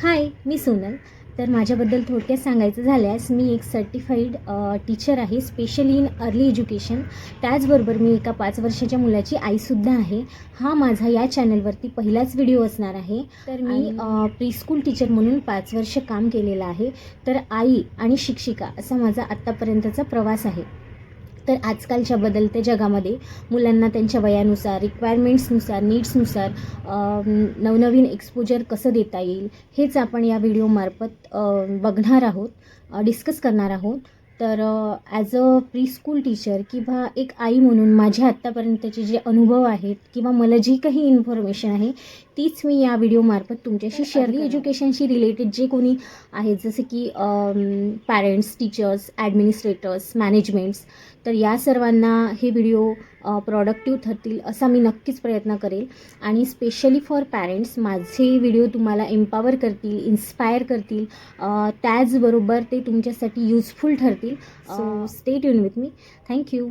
हाय, मी सोनल. तर माझ्याबद्दल थोडक्यात सांगायचं झाल्यास मी एक सर्टिफाईड टीचर आहे, स्पेशली इन अर्ली एज्युकेशन. त्याचबरोबर मी एका 5 वर्षाच्या मुलाची आईसुद्धा आहे. हा माझा या चॅनलवरती पहिलाच व्हिडिओ असणार आहे. तर मी प्रीस्कूल टीचर म्हणून 5 वर्ष काम केलेलं आहे. तर आई आणि शिक्षिका असा माझा आत्तापर्यंतचा प्रवास आहे. तर आजकालच्या बदलत्या जगामध्ये मुलांना त्यांच्या वयानुसार, रिक्वायरमेंट्सनुसार, नीड्सनुसार नवनवीन एक्सपोजर कसं देता येईल हेच आपण या व्हिडिओमार्फत बघणार आहोत, डिस्कस करणार आहोत. तर ॲज अ प्रीस्कूल टीचर किंवा एक आई म्हणून माझ्या आत्तापर्यंतचे जे अनुभव आहेत किंवा मला जी काही इन्फॉर्मेशन आहे तीच मी या व्हिडिओमार्फत तुमच्याशी शेअर करते. एज्युकेशनशी रिलेटेड जे कोणी आहेत, जसे की पॅरेंट्स, टीचर्स, ॲडमिनिस्ट्रेटर्स, मॅनेजमेंट्स, तर या सर्वांना हे व्हिडिओ प्रॉडक्टिव्ह ठरतील असा मी नक्कीच प्रयत्न करेल. आणि स्पेशली फॉर पॅरेंट्स माझे व्हिडिओ तुम्हाला एम्पावर करतील, इन्स्पायर करतील, त्याचबरोबर ते तुमच्यासाठी युजफुल ठरतील. So stay tune with me. Thank you.